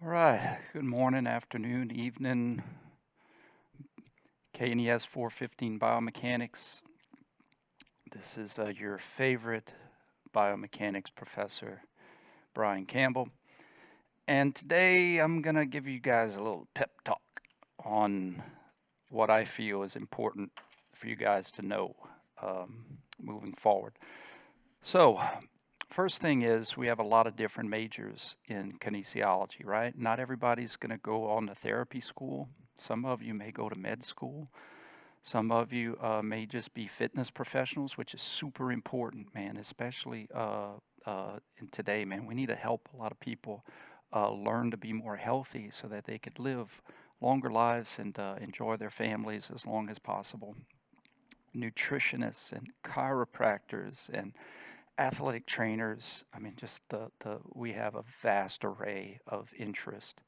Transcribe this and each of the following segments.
All right. Good morning, afternoon, evening. KNES 415 Biomechanics. This is your favorite biomechanics professor, Brian Campbell. And today I'm going to give you guys a little pep talk on what I feel is important for you guys to know moving forward. So, first thing is we have a lot of different majors in kinesiology, right? Not everybody's going to go on to therapy school. Some of you may go to med school. Some of you may just be fitness professionals, which is super important, man, especially in today, man. We need to help a lot of people learn to be more healthy so that they could live longer lives and enjoy their families as long as possible. Nutritionists and chiropractors and athletic trainers. I mean, just we have a vast array of interest.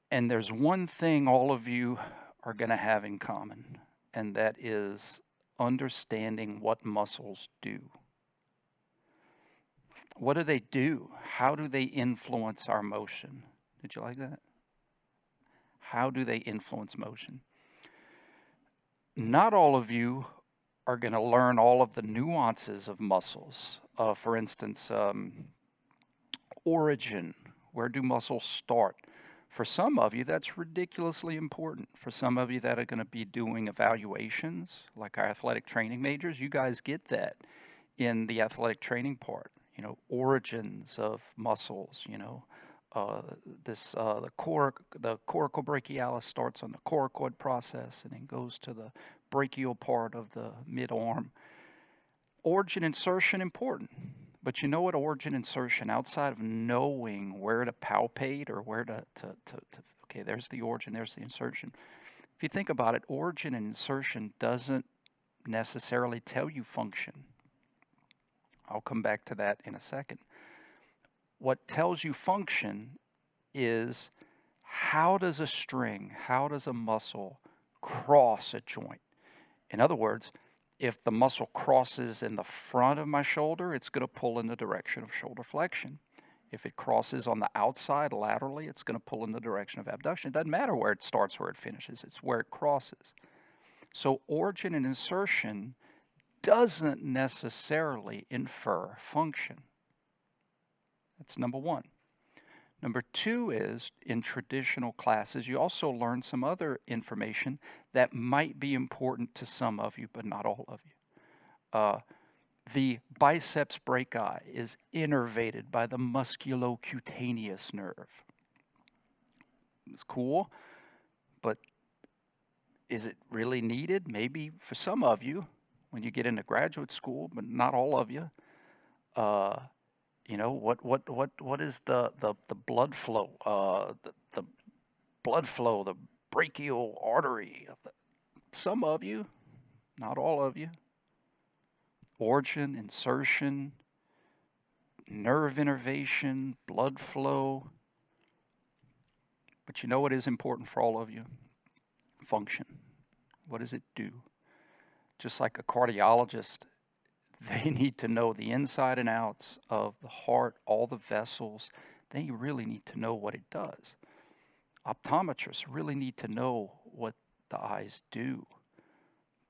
And there's one thing all of you are going to have in common, and that is understanding what muscles do. What do they do? How do they influence our motion? Did you like that? How do they influence motion? Not all of you are going to learn all of the nuances of muscles. For instance, origin. Where do muscles start? For some of you, that's ridiculously important. For some of you that are going to be doing evaluations, like our athletic training majors, you guys get that in the athletic training part. You know, origins of muscles. You know, the coracobrachialis starts on the coracoid process and then goes to the brachial part of the mid-arm. Origin insertion important. But you know what origin insertion, outside of knowing where to palpate or where to okay, there's the origin, there's the insertion. If you think about it, origin and insertion doesn't necessarily tell you function. I'll come back to that in a second. What tells you function is how does a string, how does a muscle cross a joint? In other words, if the muscle crosses in the front of my shoulder, it's going to pull in the direction of shoulder flexion. If it crosses on the outside laterally, it's going to pull in the direction of abduction. It doesn't matter where it starts, where it finishes, it's where it crosses. So origin and insertion doesn't necessarily infer function. That's number one. Number two is, in traditional classes, you also learn some other information that might be important to some of you, but not all of you. The biceps brachii is innervated by the musculocutaneous nerve. It's cool, but is it really needed? Maybe for some of you when you get into graduate school, but not all of you. You know, what is the blood flow? The blood flow, the brachial artery. Some of you, not all of you. Origin, insertion, nerve innervation, blood flow. But you know what is important for all of you? Function. What does it do? Just like a cardiologist, they need to know the inside and outs of the heart, all the vessels. They really need to know what it does. Optometrists really need to know what the eyes do.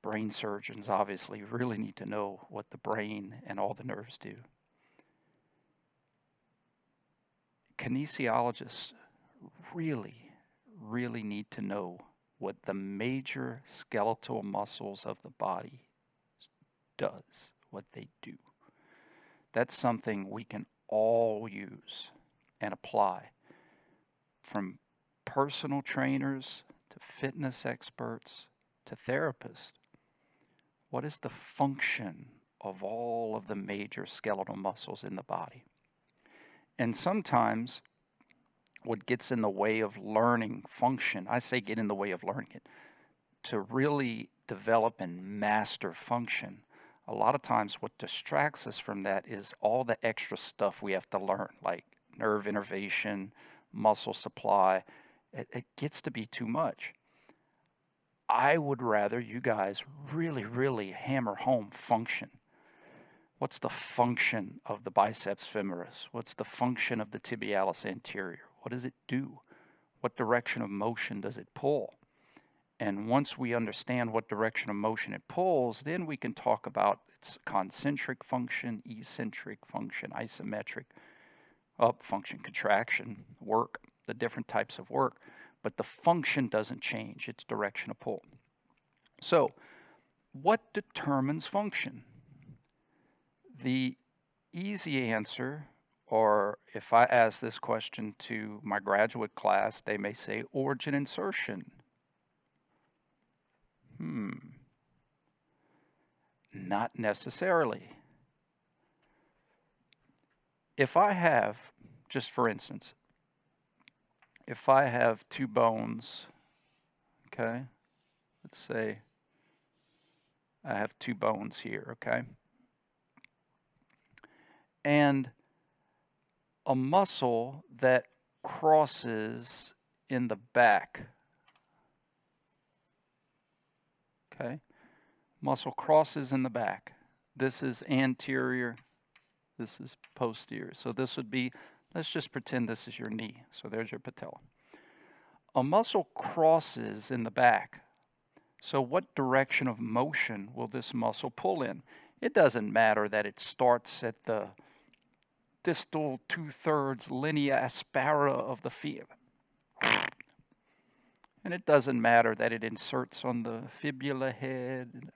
Brain surgeons obviously really need to know what the brain and all the nerves do. Kinesiologists really need to know what the major skeletal muscles of the body does, what they do. That's something we can all use and apply, from personal trainers to fitness experts to therapists. What is the function of all of the major skeletal muscles in the body? And sometimes what gets in the way of learning function, I say get in the way of learning it, to really develop and master function, a lot of times what distracts us from that is all the extra stuff we have to learn, like nerve innervation, muscle supply. It gets to be too much. I would rather you guys really hammer home function. What's the function of the biceps femoris? What's the function of the tibialis anterior? What does it do? What direction of motion does it pull? And once we understand what direction of motion it pulls, then we can talk about its concentric function, eccentric function, isometric, up function, contraction, work, the different types of work. But the function doesn't change, its direction of pull. So, what determines function? The easy answer, or if I ask this question to my graduate class, they may say origin insertion. Not necessarily. If I have, just for instance, if I have two bones, okay, let's say I have two bones here, okay, and a muscle that crosses in the back, okay, muscle crosses in the back. This is anterior, this is posterior. So this would be, let's just pretend this is your knee. So there's your patella. A muscle crosses in the back. So what direction of motion will this muscle pull in? It doesn't matter that it starts at the distal 2/3 linea aspera of the fibula. And it doesn't matter that it inserts on the fibula head.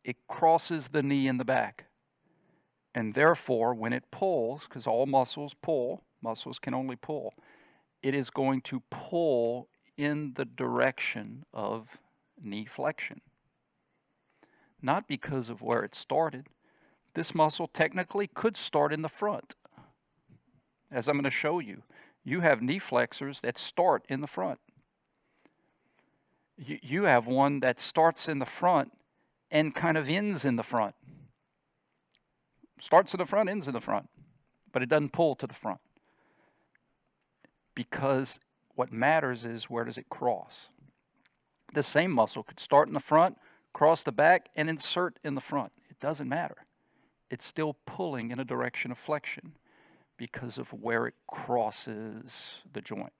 It crosses the knee in the back. And therefore, when it pulls, because all muscles pull, muscles can only pull, it is going to pull in the direction of knee flexion. Not because of where it started. This muscle technically could start in the front. As I'm going to show you, you have knee flexors that start in the front. You have one that starts in the front and kind of ends in the front. Starts in the front, ends in the front, but it doesn't pull to the front. Because what matters is where does it cross. The same muscle could start in the front, cross the back, and insert in the front. It doesn't matter. It's still pulling in a direction of flexion because of where it crosses the joint.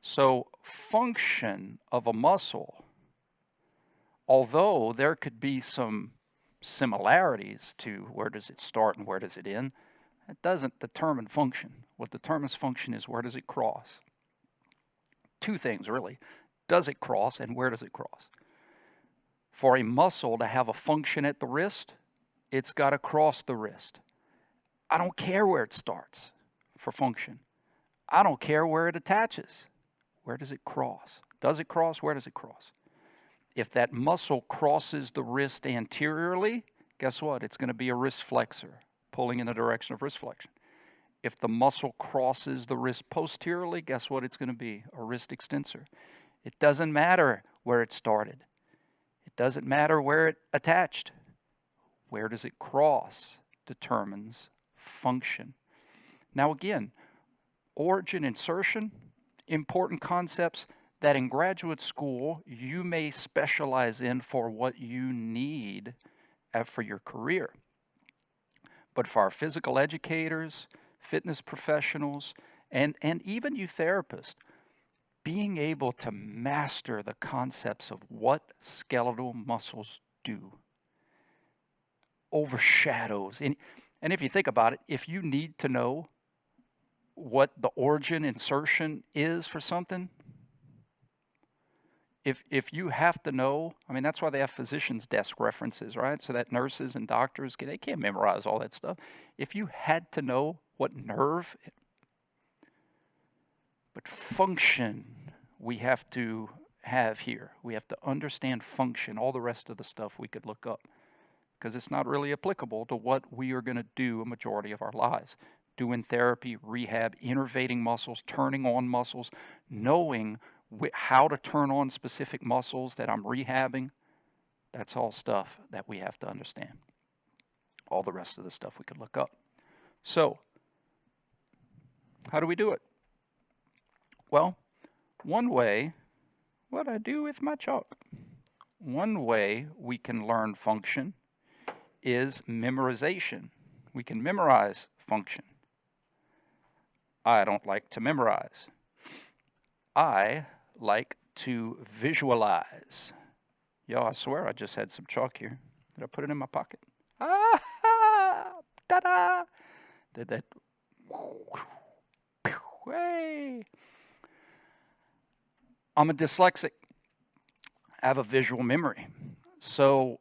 So function of a muscle, although there could be some similarities to where does it start and where does it end, it doesn't determine function. What determines function is where does it cross. Two things really. Does it cross and where does it cross? For a muscle to have a function at the wrist, it's got to cross the wrist. I don't care where it starts for function. I don't care where it attaches. Where does it cross? Does it cross? Where does it cross? If that muscle crosses the wrist anteriorly, guess what? It's going to be a wrist flexor, pulling in the direction of wrist flexion. If the muscle crosses the wrist posteriorly, guess what it's going to be? A wrist extensor. It doesn't matter where it started. It doesn't matter where it attached. Where does it cross determines function. Now again, origin insertion, important concepts that in graduate school you may specialize in for what you need for your career. But for our physical educators, fitness professionals, and even you therapists, being able to master the concepts of what skeletal muscles do overshadows. And if you think about it, if you need to know what the origin insertion is for something, if you have to know, I mean, that's why they have physicians' desk references, right? So that nurses and doctors, they can't memorize all that stuff. If you had to know what nerve, but function we have to have here. We have to understand function. All the rest of the stuff we could look up because it's not really applicable to what we are going to do a majority of our lives. Doing therapy, rehab, innervating muscles, turning on muscles, knowing how to turn on specific muscles that I'm rehabbing. That's all stuff that we have to understand. All the rest of the stuff we could look up. So, how do we do it? Well, one way, what I do with my chalk. One way we can learn function is memorization. We can memorize function. I don't like to memorize. I like to visualize. Yo, I swear I just had some chalk here. Did I put it in my pocket? Ah, ta-da! Did that? Hey! I'm a dyslexic. I have a visual memory. So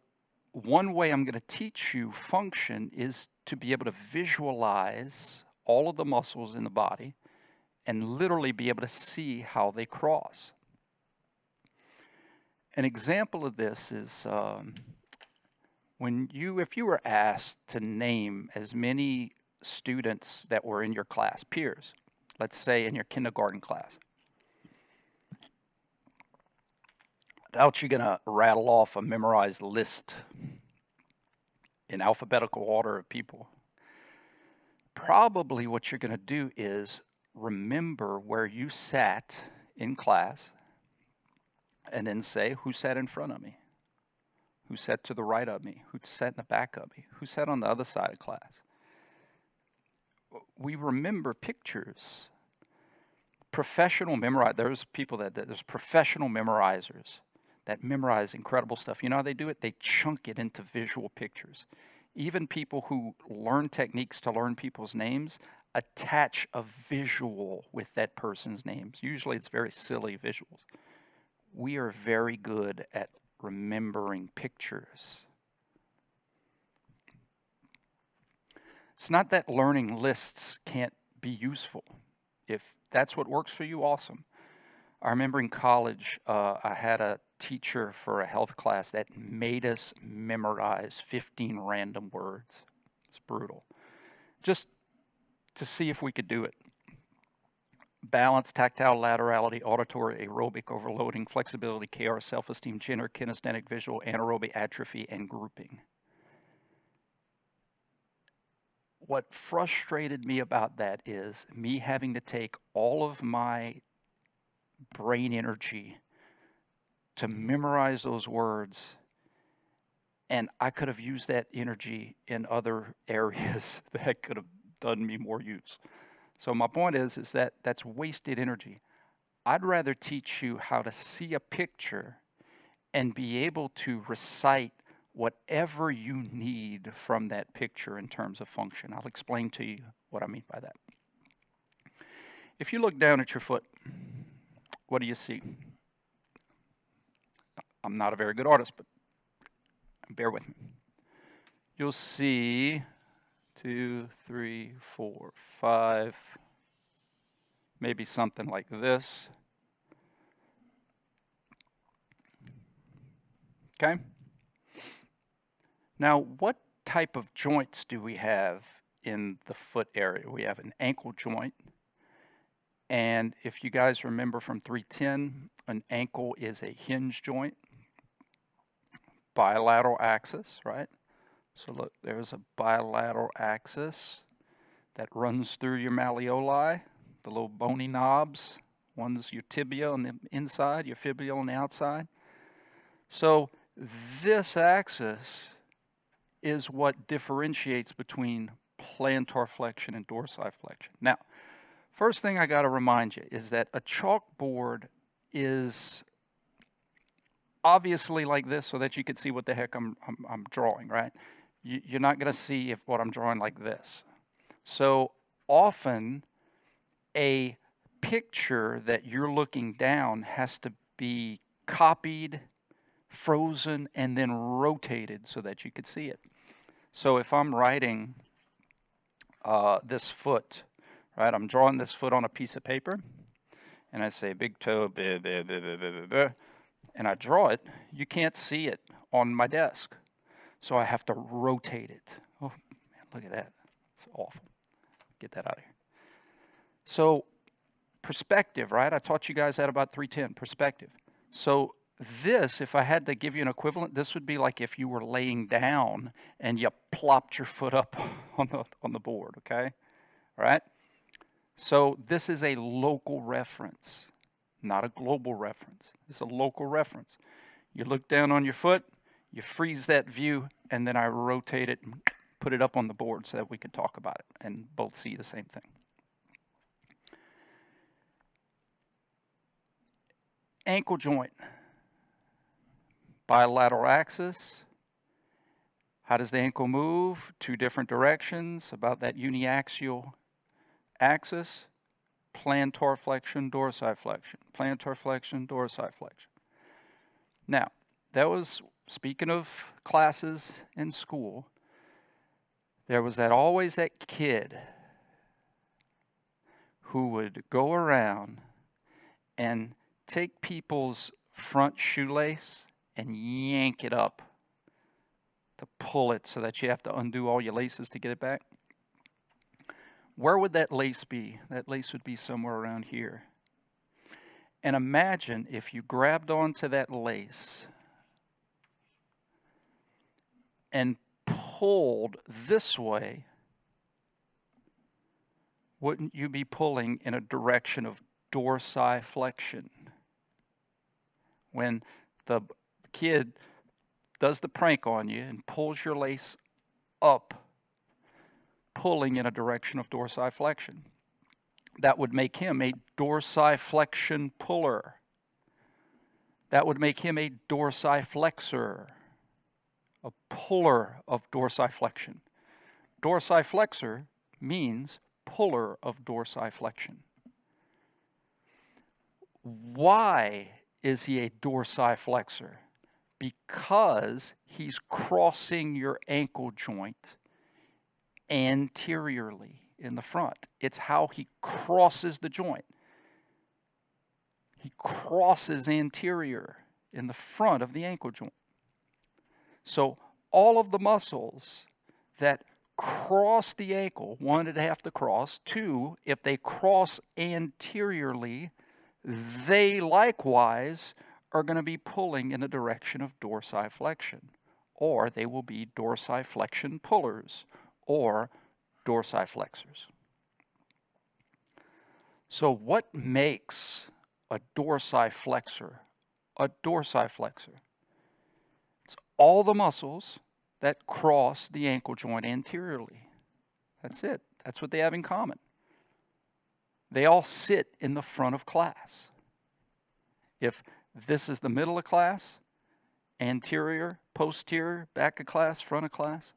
one way I'm going to teach you function is to be able to visualize all of the muscles in the body and literally be able to see how they cross. An example of this is if you were asked to name as many students that were in your class, peers, let's say in your kindergarten class, I doubt you're going to rattle off a memorized list in alphabetical order of people. Probably what you're going to do is remember where you sat in class and then say, who sat in front of me? Who sat to the right of me? Who sat in the back of me? Who sat on the other side of class? We remember pictures. Professional memorize. There's professional memorizers that memorize incredible stuff. You know how they do it? They chunk it into visual pictures. Even people who learn techniques to learn people's names attach a visual with that person's names. Usually it's very silly visuals. We are very good at remembering pictures. It's not that learning lists can't be useful. If that's what works for you, awesome. I remember in college, I had a teacher for a health class that made us memorize 15 random words. It's brutal. Just to see if we could do it. Balance, tactile laterality, auditory, aerobic overloading, flexibility, KR, self-esteem, gender, kinesthetic, visual, anaerobic, atrophy, and grouping. What frustrated me about that is me having to take all of my brain energy to memorize those words, and I could have used that energy in other areas that could have done me more use. So my point is that that's wasted energy. I'd rather teach you how to see a picture and be able to recite whatever you need from that picture in terms of function. I'll explain to you what I mean by that. If you look down at your foot, what do you see? I'm not a very good artist, but bear with me. You'll see 2, 3, 4, 5, maybe something like this. Okay? Now, what type of joints do we have in the foot area? We have an ankle joint. And if you guys remember from 310, an ankle is a hinge joint, bilateral axis, right? So look, there's a bilateral axis that runs through your malleoli, the little bony knobs. One's your tibia on the inside, your fibula on the outside. So this axis is what differentiates between plantar flexion and dorsiflexion. Now, first thing I got to remind you is that a chalkboard is obviously like this so that you can see what the heck I'm drawing, right? You're not going to see what I'm drawing like this. So often a picture that you're looking down has to be copied, frozen, and then rotated so that you could see it. So if I'm writing this foot, right, I'm drawing this foot on a piece of paper, and I say big toe, and I draw it, you can't see it on my desk. So I have to rotate it. Oh, man, look at that. It's awful. Get that out of here. So perspective, right? I taught you guys that about 310, perspective. So this, if I had to give you an equivalent, this would be like if you were laying down and you plopped your foot up on the board, okay? All right? So this is a local reference, not a global reference. It's a local reference. You look down on your foot, you freeze that view, and then I rotate it and put it up on the board so that we could talk about it and both see the same thing. Ankle joint, bilateral axis. How does the ankle move? Two different directions, about that uniaxial axis. Plantar flexion, dorsiflexion. Plantar flexion, dorsiflexion. Now, that was, speaking of classes in school, there was always that kid who would go around and take people's front shoelace and yank it up to pull it so that you have to undo all your laces to get it back. Where would that lace be? That lace would be somewhere around here. And imagine if you grabbed onto that lace and pulled this way, wouldn't you be pulling in a direction of dorsiflexion? When the kid does the prank on you and pulls your lace up, pulling in a direction of dorsiflexion, that would make him a dorsiflexion puller. That would make him a dorsiflexor, a puller of dorsiflexion. Dorsiflexor means puller of dorsiflexion. Why is he a dorsiflexor? Because he's crossing your ankle joint anteriorly in the front. It's how he crosses the joint. He crosses anterior in the front of the ankle joint. So all of the muscles that cross the ankle, one, it'd have to cross. Two, if they cross anteriorly, they likewise are going to be pulling in a direction of dorsiflexion, or they will be dorsiflexion pullers or dorsiflexors. So what makes a dorsiflexor a dorsiflexor? It's all the muscles that cross the ankle joint anteriorly. That's it. That's what they have in common. They all sit in the front of class. If this is the middle of class, anterior, posterior, back of class, front of class.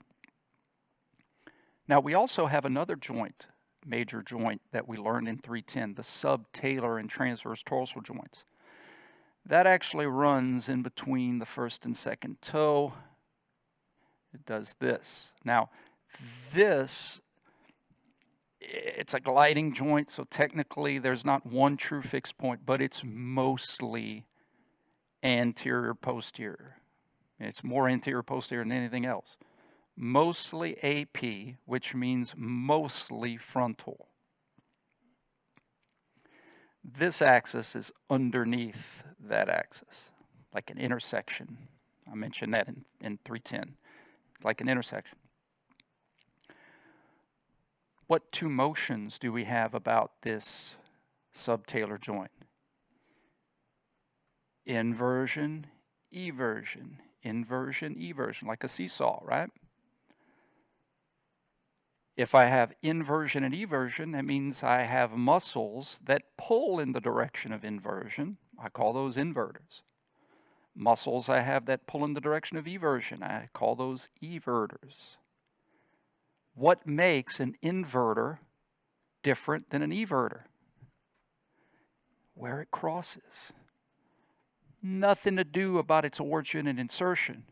Now we also have another joint, major joint, that we learned in 310, the subtalar and transverse dorsal joints. That actually runs in between the first and second toe. It does this. Now this, it's a gliding joint, so technically there's not one true fixed point, but it's mostly anterior posterior. It's more anterior posterior than anything else. Mostly AP, which means mostly frontal. This axis is underneath that axis, like an intersection. I mentioned that in 310, like an intersection. What two motions do we have about this subtalar joint? Inversion, eversion, inversion, eversion, like a seesaw, right? If I have inversion and eversion, that means I have muscles that pull in the direction of inversion. I call those inverters. Muscles I have that pull in the direction of eversion, I call those everters. What makes an inverter different than an everter? Where it crosses. Nothing to do about its origin and insertion.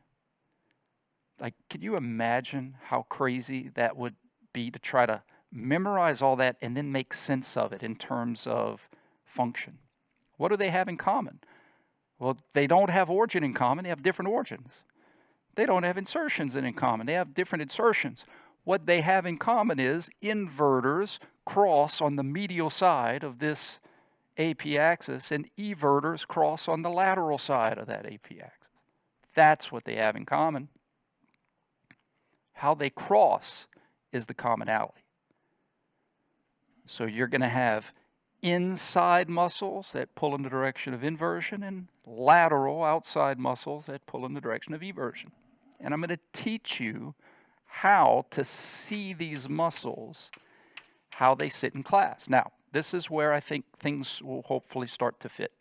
Like, can you imagine how crazy that would be to try to memorize all that and then make sense of it in terms of function? What do they have in common? Well, they don't have origin in common. They have different origins. They don't have insertions in common. They have different insertions. What they have in common is inverters cross on the medial side of this AP axis and everters cross on the lateral side of that AP axis. That's what they have in common. How they cross is the commonality. So you're going to have inside muscles that pull in the direction of inversion and lateral outside muscles that pull in the direction of eversion. And I'm going to teach you how to see these muscles, how they sit in class. Now, this is where I think things will hopefully start to fit.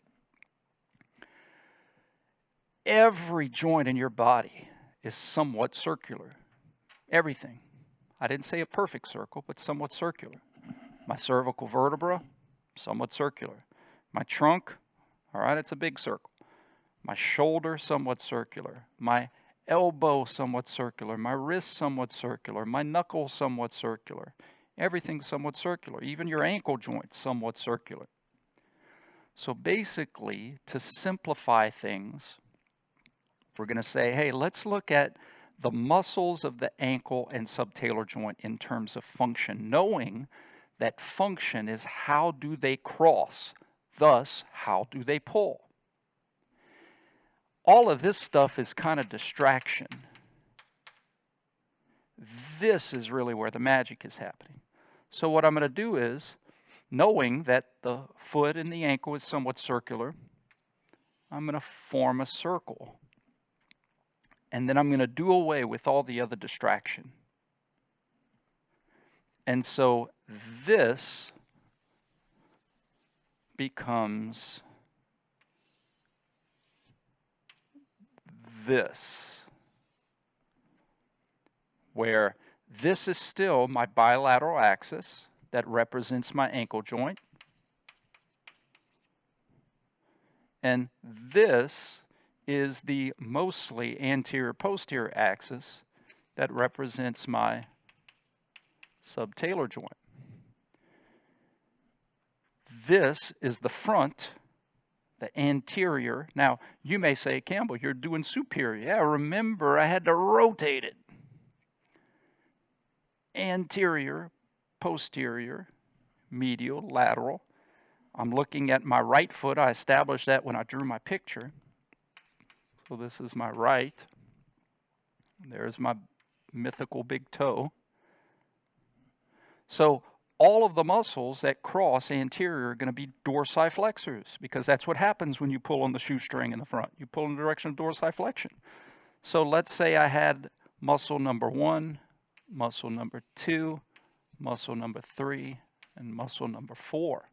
Every joint in your body is somewhat circular. Everything. I didn't say a perfect circle, but somewhat circular. My cervical vertebra, somewhat circular. My trunk, all right, it's a big circle. My shoulder, somewhat circular. My elbow, somewhat circular. My wrist, somewhat circular. My knuckle, somewhat circular. Everything's somewhat circular. Even your ankle joint, somewhat circular. So basically, to simplify things, we're going to say, hey, let's look at the muscles of the ankle and subtalar joint in terms of function, knowing that function is how do they cross, thus how do they pull. All of this stuff is kind of distraction. This is really where the magic is happening. So what I'm going to do is, knowing that the foot and the ankle is somewhat circular, I'm going to form a circle. And then I'm going to do away with all the other distraction. And so this becomes this, where this is still my bilateral axis that represents my ankle joint. And this is the mostly anterior-posterior axis that represents my subtalar joint. This is the front, the anterior. Now, you may say, Campbell, you're doing superior. Yeah, remember, I had to rotate it. Anterior, posterior, medial, lateral. I'm looking at my right foot. I established that when I drew my picture. So this is my right. There's my mythical big toe. So all of the muscles that cross anterior are going to be dorsiflexors, because that's what happens when you pull on the shoestring in the front. You pull in the direction of dorsiflexion. So let's say I had muscle number 1, muscle number 2, muscle number 3, and muscle number 4.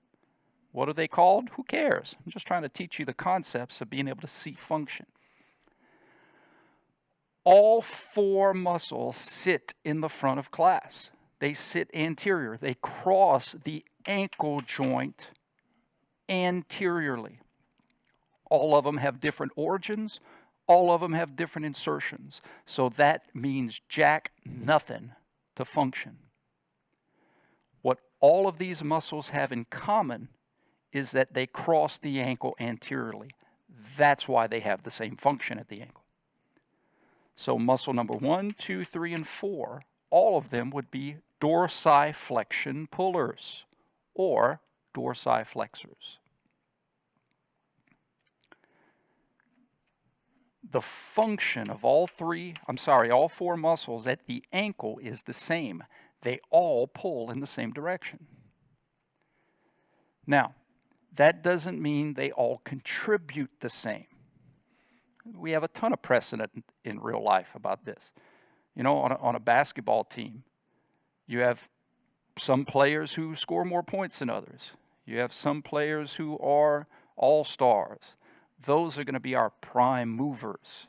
What are they called? Who cares? I'm just trying to teach you the concepts of being able to see function. All 4 muscles sit in the front of class. They sit anterior. They cross the ankle joint anteriorly. All of them have different origins. All of them have different insertions. So that means jack nothing to function. What all of these muscles have in common is that they cross the ankle anteriorly. That's why they have the same function at the ankle. So muscle number 1, 2, 3, and 4, all of them would be dorsiflexion pullers or dorsiflexors. The function of all 4 muscles at the ankle is the same. They all pull in the same direction. Now, that doesn't mean they all contribute the same. We have a ton of precedent in real life about this. You know, on a basketball team, you have some players who score more points than others. You have some players who are all-stars. Those are going to be our prime movers.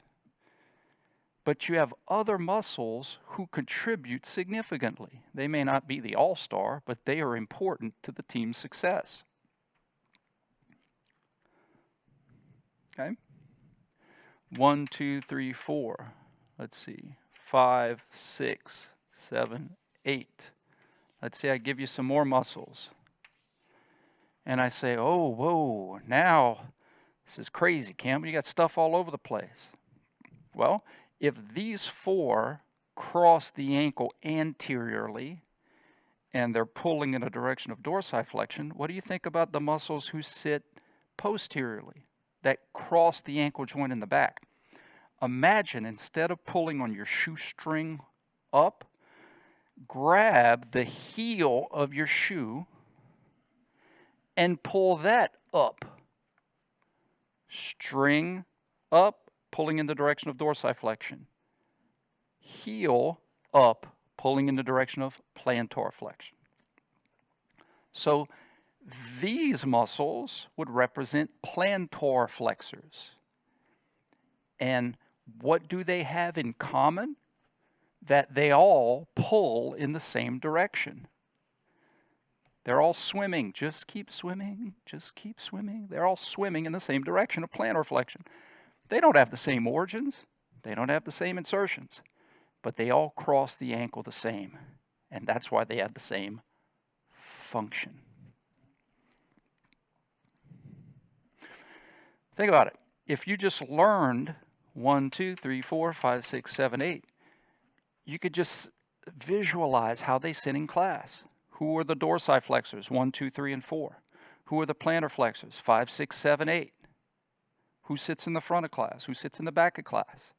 But you have other muscles who contribute significantly. They may not be the all-star, but they are important to the team's success. Okay? 1, 2, 3, 4. Let's see. 5, 6, 7, 8. Let's say I give you some more muscles. And I say, oh, whoa, now this is crazy, Campbell. You got stuff all over the place. Well, if these 4 cross the ankle anteriorly and they're pulling in a direction of dorsiflexion, what do you think about the muscles who sit posteriorly that cross the ankle joint in the back? Imagine instead of pulling on your shoestring up, grab the heel of your shoe and pull that up. String up, pulling in the direction of dorsiflexion. Heel up, pulling in the direction of plantar flexion. So these muscles would represent plantar flexors. And what do they have in common? That they all pull in the same direction. They're all swimming. Just keep swimming. Just keep swimming. They're all swimming in the same direction of plantar flexion. They don't have the same origins. They don't have the same insertions. But they all cross the ankle the same. And that's why they have the same function. Think about it. If you just learned 1, 2, 3, 4, 5, 6, 7, 8, you could just visualize how they sit in class. Who are the dorsiflexors? 1, 2, 3, and 4. Who are the plantar flexors? 5, 6, 7, 8. Who sits in the front of class? Who sits in the back of class?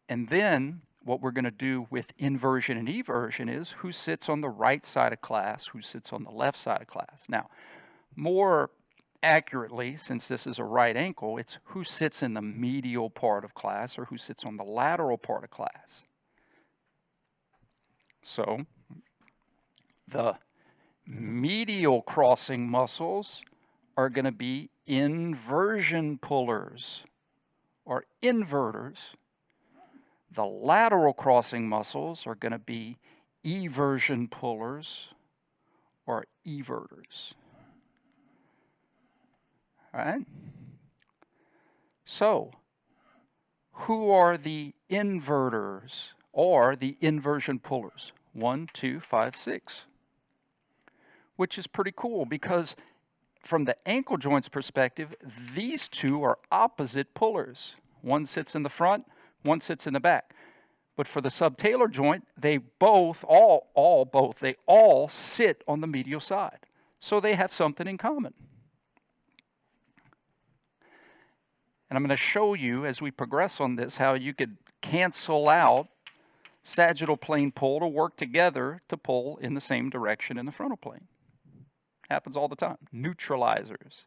And then what we're going to do with inversion and eversion is who sits on the right side of class, who sits on the left side of class. Now, more accurately, since this is a right ankle, it's who sits in the medial part of class or who sits on the lateral part of class. So the medial crossing muscles are going to be inversion pullers or inverters. The lateral crossing muscles are going to be eversion pullers or everters. All right? So, who are the inverters or the inversion pullers? 1, 2, 5, 6. Which is pretty cool because from the ankle joint's perspective, these two are opposite pullers. One sits in the front, one sits in the back. But for the subtalar joint, they both, they all sit on the medial side. So they have something in common. And I'm going to show you as we progress on this how you could cancel out sagittal plane pull to work together to pull in the same direction in the frontal plane. Happens all the time. Neutralizers.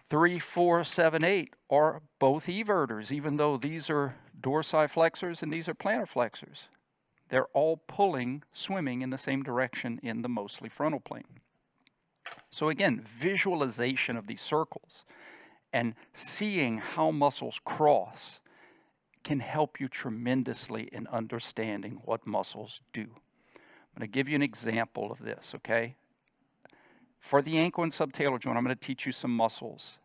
3, 4, 7, 8 are both everters, even though these are dorsiflexors and these are plantar flexors. They're all pulling, swimming in the same direction in the mostly frontal plane. So again, visualization of these circles and seeing how muscles cross can help you tremendously in understanding what muscles do. I'm going to give you an example of this, okay? For the ankle and subtalar joint, I'm going to teach you some muscles.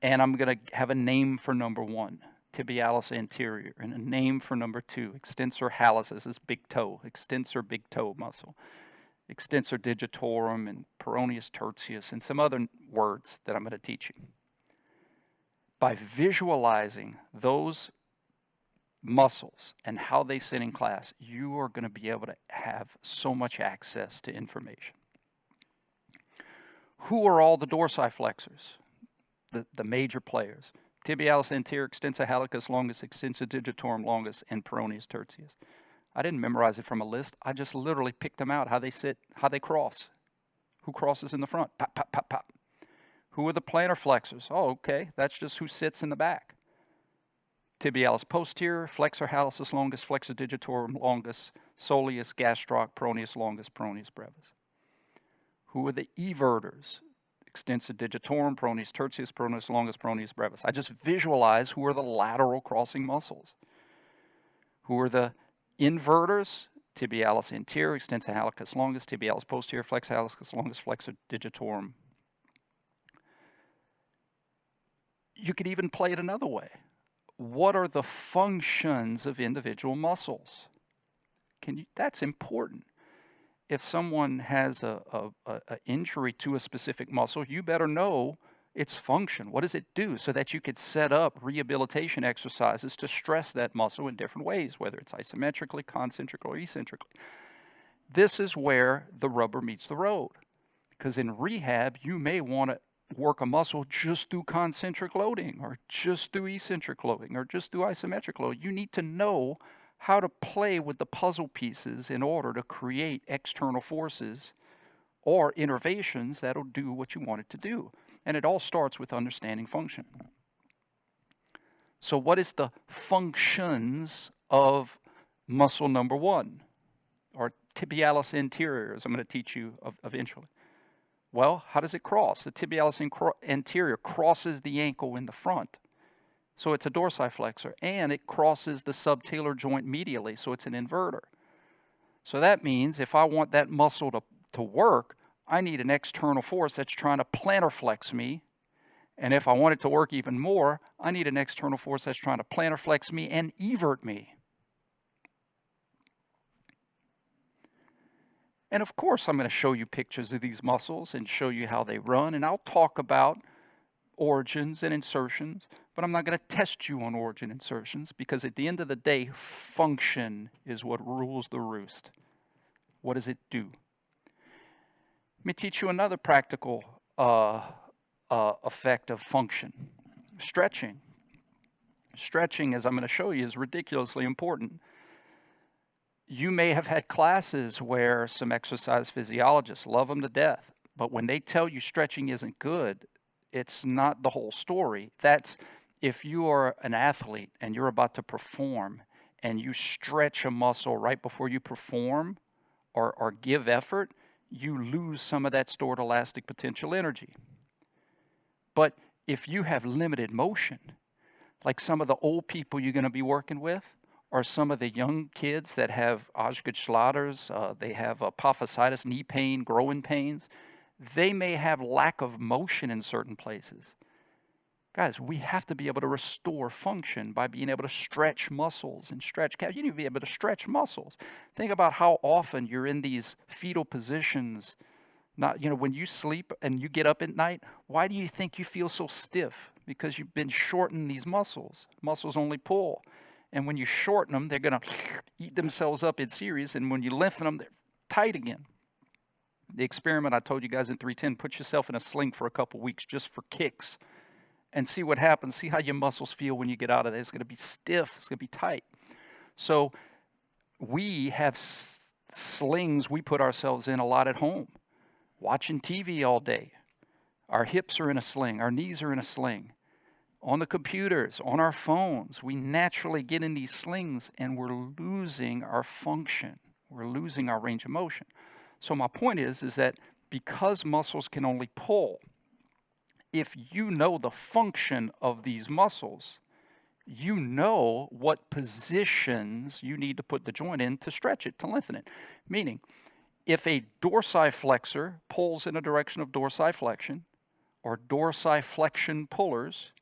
And I'm going to have a name for number 1, tibialis anterior, and a name for number 2, extensor hallucis, is big toe, extensor big toe muscle, extensor digitorum, and peroneus tertius, and some other words that I'm going to teach you. By visualizing those muscles and how they sit in class, you are going to be able to have so much access to information. Who are all the dorsiflexors? The major players: tibialis anterior, extensor hallucis longus, extensor digitorum longus, and peroneus tertius. I didn't memorize it from a list. I just literally picked them out, how they sit, how they cross. Who crosses in the front? Pop, pop, pop, pop. Who are the plantar flexors? Oh, okay, that's just who sits in the back. Tibialis posterior, flexor hallucis longus, flexor digitorum longus, soleus gastroc, peroneus longus, peroneus brevis. Who are the everters? Extensor digitorum, peroneus tertius, peroneus longus, peroneus brevis. I just visualize who are the lateral crossing muscles. Who are the inverters? Tibialis anterior, extensor hallucis longus, tibialis posterior, flexor hallucis longus, flexor digitorum. You could even play it another way. What are the functions of individual muscles? That's important. If someone has an injury to a specific muscle, you better know its function. What does it do? So that you could set up rehabilitation exercises to stress that muscle in different ways, whether it's isometrically, concentrically, or eccentrically. This is where the rubber meets the road. Because in rehab, you may want to work a muscle just through concentric loading, or just through eccentric loading, or just through isometric loading. You need to know how to play with the puzzle pieces in order to create external forces or innervations that'll do what you want it to do. And it all starts with understanding function. So what is the functions of muscle number 1, or tibialis anterior, as I'm going to teach you eventually? Well, how does it cross? The tibialis anterior crosses the ankle in the front. So it's a dorsiflexor, and it crosses the subtalar joint medially, so it's an inverter. So that means if I want that muscle to work, I need an external force that's trying to plantar flex me. And if I want it to work even more, I need an external force that's trying to plantar flex me and evert me. And of course, I'm going to show you pictures of these muscles and show you how they run. And I'll talk about origins and insertions, but I'm not going to test you on origin insertions, because at the end of the day, function is what rules the roost. What does it do? Let me teach you another practical effect of function. Stretching. Stretching, as I'm going to show you, is ridiculously important. You may have had classes where some exercise physiologists love them to death, but when they tell you stretching isn't good, it's not the whole story. That's if you are an athlete and you're about to perform and you stretch a muscle right before you perform or give effort, you lose some of that stored elastic potential energy. But if you have limited motion, like some of the old people you're going to be working with, or some of the young kids that have Osgood-Schlatter's, they have apophysitis, knee pain, growing pains, they may have lack of motion in certain places. Guys, we have to be able to restore function by being able to stretch muscles and stretch calves. You need to be able to stretch muscles. Think about how often you're in these fetal positions. Not, when you sleep and you get up at night, why do you think you feel so stiff? Because you've been shortening these muscles. Muscles only pull. And when you shorten them, they're going to eat themselves up in series. And when you lengthen them, they're tight again. The experiment I told you guys in 310, put yourself in a sling for a couple weeks just for kicks and see what happens. See how your muscles feel when you get out of there. It's going to be stiff. It's going to be tight. So we have slings we put ourselves in a lot at home. Watching TV all day. Our hips are in a sling. Our knees are in a sling. On the computers, on our phones, we naturally get in these slings and we're losing our function. We're losing our range of motion. So my point is that because muscles can only pull, if you know the function of these muscles, you know what positions you need to put the joint in to stretch it, to lengthen it. Meaning, if a dorsiflexor pulls in a direction of dorsiflexion or dorsiflexion pullers,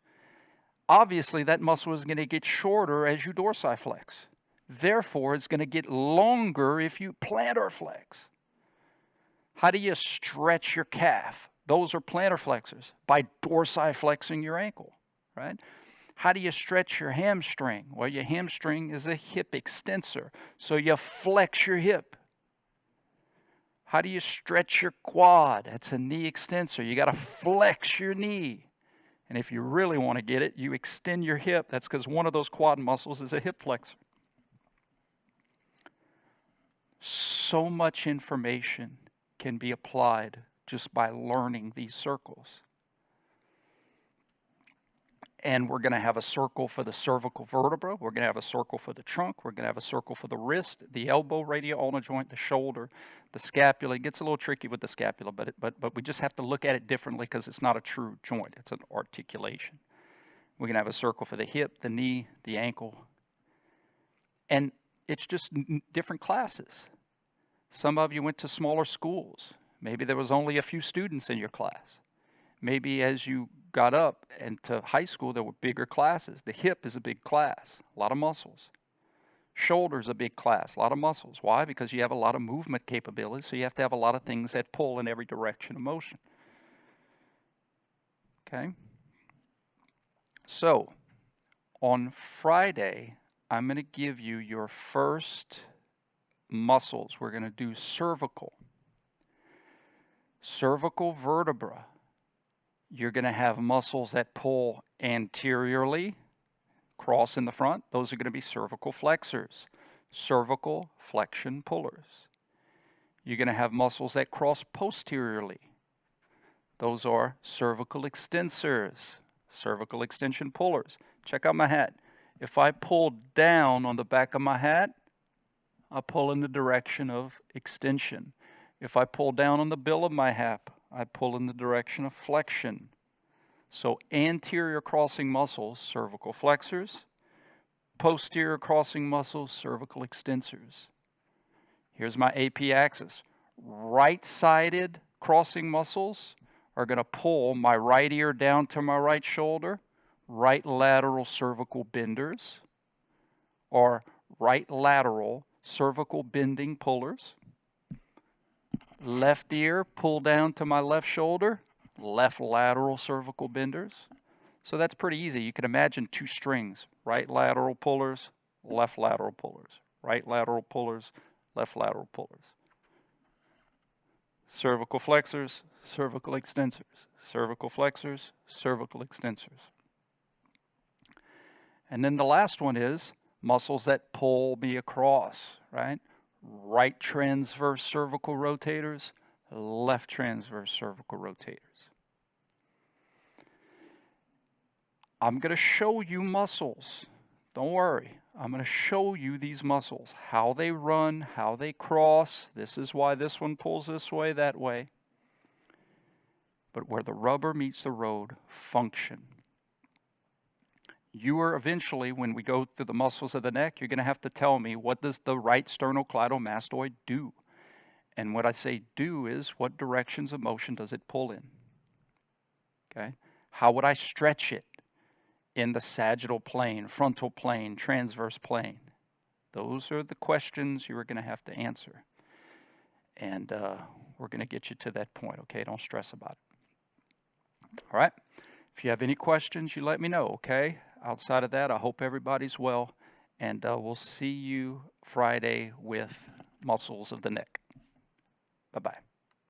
obviously that muscle is going to get shorter as you dorsiflex. Therefore, it's going to get longer if you plantar flex. How do you stretch your calf? Those are plantar flexors, by dorsiflexing your ankle, right? How do you stretch your hamstring? Well, your hamstring is a hip extensor, so you flex your hip. How do you stretch your quad? That's a knee extensor. You got to flex your knee. And if you really want to get it, you extend your hip. That's because one of those quad muscles is a hip flexor. So much information can be applied just by learning these circles. And we're going to have a circle for the cervical vertebra. We're going to have a circle for the trunk. We're going to have a circle for the wrist, the elbow, radial ulnar joint, the shoulder, the scapula. It gets a little tricky with the scapula, but we just have to look at it differently because it's not a true joint. It's an articulation. We're going to have a circle for the hip, the knee, the ankle. And it's just different classes. Some of you went to smaller schools. Maybe there was only a few students in your class. Maybe as you got up and to high school, there were bigger classes. The hip is a big class, a lot of muscles. Shoulder's a big class, a lot of muscles. Why? Because you have a lot of movement capabilities, so you have to have a lot of things that pull in every direction of motion. Okay? So, on Friday, I'm going to give you your first muscles. We're going to do cervical. Cervical vertebra. You're going to have muscles that pull anteriorly, cross in the front. Those are going to be cervical flexors, cervical flexion pullers. You're going to have muscles that cross posteriorly. Those are cervical extensors, cervical extension pullers. Check out my hat. If I pull down on the back of my hat, I pull in the direction of extension. If I pull down on the bill of my hat, I pull in the direction of flexion. So anterior crossing muscles, cervical flexors. Posterior crossing muscles, cervical extensors. Here's my AP axis. Right-sided crossing muscles are going to pull my right ear down to my right shoulder, right lateral cervical benders, or right lateral cervical bending pullers. Left ear, pull down to my left shoulder, left lateral cervical benders. So that's pretty easy. You can imagine two strings, right lateral pullers, left lateral pullers, right lateral pullers, left lateral pullers. Cervical flexors, cervical extensors, cervical flexors, cervical extensors. And then the last one is muscles that pull me across, right? Right transverse cervical rotators, left transverse cervical rotators. I'm going to show you muscles. Don't worry. I'm going to show you these muscles, how they run, how they cross. This is why this one pulls this way, that way. But where the rubber meets the road, function. You are eventually, when we go through the muscles of the neck, you're going to have to tell me, what does the right sternocleidomastoid do? And what I say do is, what directions of motion does it pull in? Okay? How would I stretch it in the sagittal plane, frontal plane, transverse plane? Those are the questions you are going to have to answer. And we're going to get you to that point, okay? Don't stress about it. All right? If you have any questions, you let me know, okay? Outside of that, I hope everybody's well, and we'll see you Friday with muscles of the neck. Bye-bye.